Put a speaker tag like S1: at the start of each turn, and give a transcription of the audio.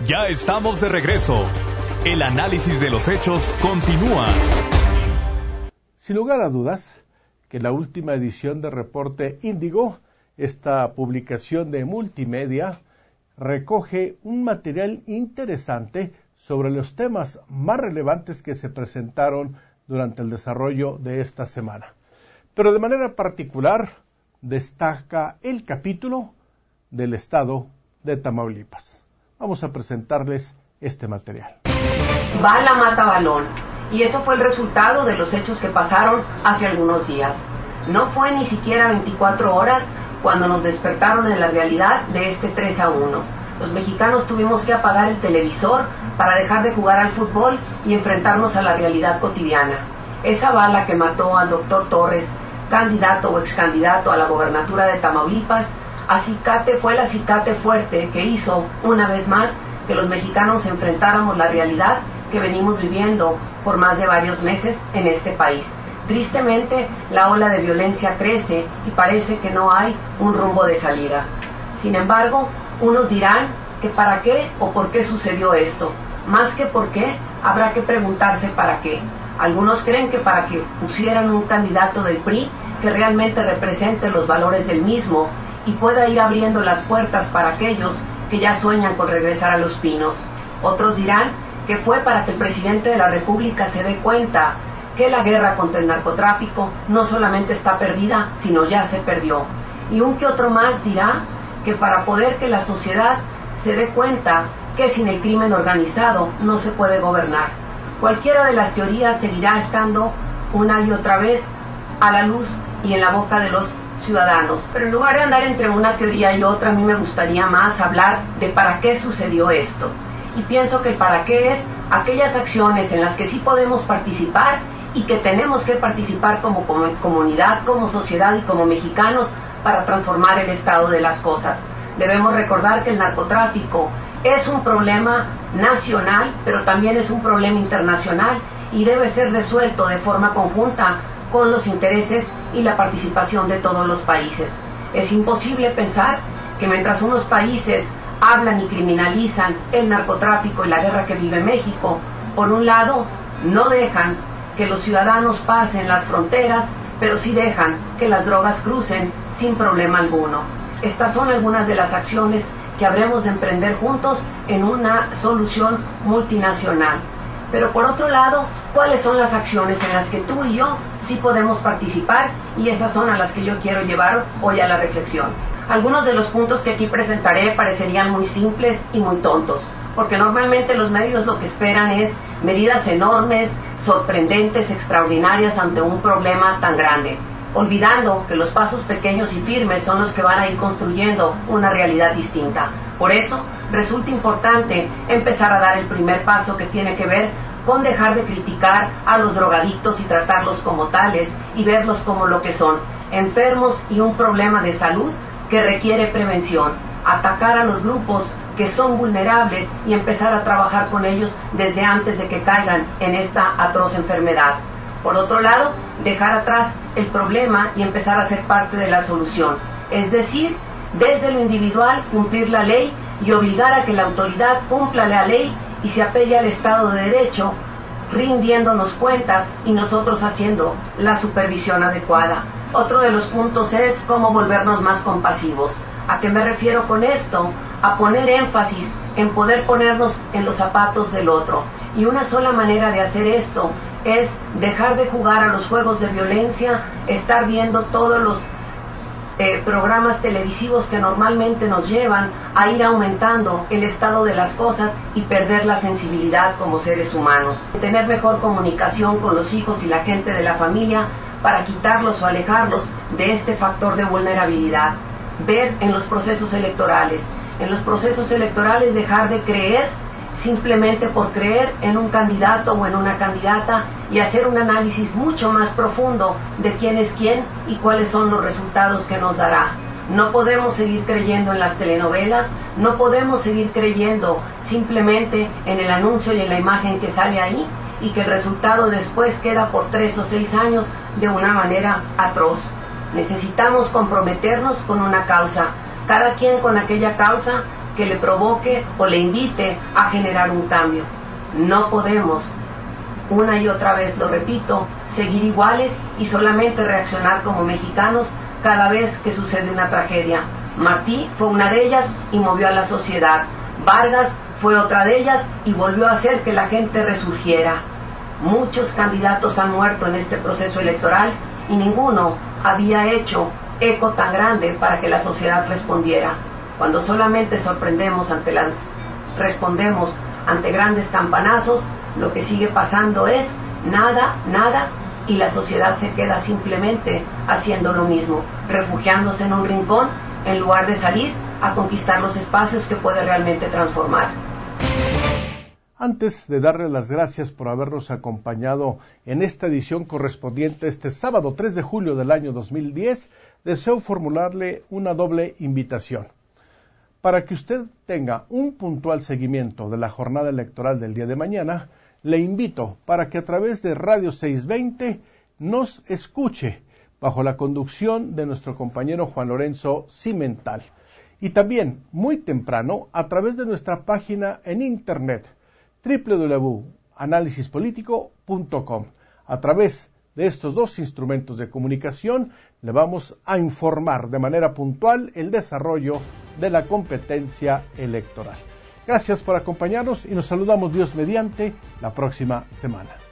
S1: Ya estamos de regreso. El análisis de los hechos continúa.
S2: Sin lugar a dudas, que la última edición de Reporte Índigo, esta publicación de multimedia, recoge un material interesante sobre los temas más relevantes que se presentaron durante el desarrollo de esta semana. Pero de manera particular, destaca el capítulo del estado de Tamaulipas. Vamos a presentarles este material.
S3: Bala mata balón, y eso fue el resultado de los hechos que pasaron hace algunos días. No fue ni siquiera 24 horas cuando nos despertaron en la realidad de este 3-1. Los mexicanos tuvimos que apagar el televisor para dejar de jugar al fútbol y enfrentarnos a la realidad cotidiana. Esa bala que mató al doctor Torres, candidato o excandidato a la gobernatura de Tamaulipas, fue el acicate fuerte que hizo, una vez más, que los mexicanos enfrentáramos la realidad que venimos viviendo por más de varios meses en este país. Tristemente, la ola de violencia crece y parece que no hay un rumbo de salida. Sin embargo, unos dirán que para qué o por qué sucedió esto. Más que por qué, habrá que preguntarse para qué. Algunos creen que para que pusieran un candidato del PRI que realmente represente los valores del mismo y pueda ir abriendo las puertas para aquellos que ya sueñan con regresar a Los Pinos. Otros dirán que fue para que el presidente de la República se dé cuenta que la guerra contra el narcotráfico no solamente está perdida, sino ya se perdió. Y un que otro más dirá que para poder que la sociedad se dé cuenta que sin el crimen organizado no se puede gobernar. Cualquiera de las teorías seguirá estando una y otra vez a la luz y en la boca de los ciudadanos. Pero en lugar de andar entre una teoría y otra, a mí me gustaría más hablar de para qué sucedió esto. Y pienso que el para qué es aquellas acciones en las que sí podemos participar y que tenemos que participar como comunidad, como sociedad y como mexicanos para transformar el estado de las cosas. Debemos recordar que el narcotráfico es un problema nacional, pero también es un problema internacional y debe ser resuelto de forma conjunta con los intereses y la participación de todos los países. Es imposible pensar que mientras unos países hablan y criminalizan el narcotráfico y la guerra que vive México, por un lado, no dejan que los ciudadanos pasen las fronteras, pero sí dejan que las drogas crucen sin problema alguno. Estas son algunas de las acciones que habremos de emprender juntos en una solución multinacional. Pero por otro lado, ¿cuáles son las acciones en las que tú y yo sí podemos participar? Y esas son a las que yo quiero llevar hoy a la reflexión. Algunos de los puntos que aquí presentaré parecerían muy simples y muy tontos, porque normalmente los medios lo que esperan es medidas enormes, sorprendentes, extraordinarias ante un problema tan grande, olvidando que los pasos pequeños y firmes son los que van a ir construyendo una realidad distinta. Por eso, resulta importante empezar a dar el primer paso que tiene que ver con dejar de criticar a los drogadictos y tratarlos como tales y verlos como lo que son, enfermos y un problema de salud que requiere prevención, atacar a los grupos que son vulnerables y empezar a trabajar con ellos desde antes de que caigan en esta atroz enfermedad. Por otro lado, dejar atrás el problema y empezar a ser parte de la solución, es decir, desde lo individual cumplir la ley y obligar a que la autoridad cumpla la ley y se apegue al Estado de Derecho, rindiéndonos cuentas y nosotros haciendo la supervisión adecuada. Otro de los puntos es cómo volvernos más compasivos. ¿A qué me refiero con esto? A poner énfasis en poder ponernos en los zapatos del otro. Y una sola manera de hacer esto es dejar de jugar a los juegos de violencia, estar viendo todos los programas televisivos que normalmente nos llevan a ir aumentando el estado de las cosas y perder la sensibilidad como seres humanos. Tener mejor comunicación con los hijos y la gente de la familia para quitarlos o alejarlos de este factor de vulnerabilidad. Ver en los procesos electorales. En los procesos electorales dejar de creer simplemente por creer en un candidato o en una candidata y hacer un análisis mucho más profundo de quién es quién y cuáles son los resultados que nos dará. No podemos seguir creyendo en las telenovelas, no podemos seguir creyendo simplemente en el anuncio y en la imagen que sale ahí y que el resultado después queda por 3 o 6 años de una manera atroz. Necesitamos comprometernos con una causa, cada quien con aquella causa que le provoque o le invite a generar un cambio. No podemos, una y otra vez lo repito, seguir iguales y solamente reaccionar como mexicanos cada vez que sucede una tragedia. Martí fue una de ellas y movió a la sociedad. Vargas fue otra de ellas y volvió a hacer que la gente resurgiera. Muchos candidatos han muerto en este proceso electoral y ninguno había hecho eco tan grande para que la sociedad respondiera. Cuando solamente respondemos ante grandes campanazos, lo que sigue pasando es nada, y la sociedad se queda simplemente haciendo lo mismo, refugiándose en un rincón en lugar de salir a conquistar los espacios que puede realmente transformar.
S2: Antes de darle las gracias por habernos acompañado en esta edición correspondiente este sábado 3 de julio del año 2010, deseo formularle una doble invitación. Para que usted tenga un puntual seguimiento de la jornada electoral del día de mañana, le invito para que a través de Radio 620 nos escuche bajo la conducción de nuestro compañero Juan Lorenzo Cimental. Y también, muy temprano, a través de nuestra página en internet, www.analisispolitico.com. A través de estos dos instrumentos de comunicación, le vamos a informar de manera puntual el desarrollo de la competencia electoral. Gracias por acompañarnos y nos saludamos Dios mediante la próxima semana.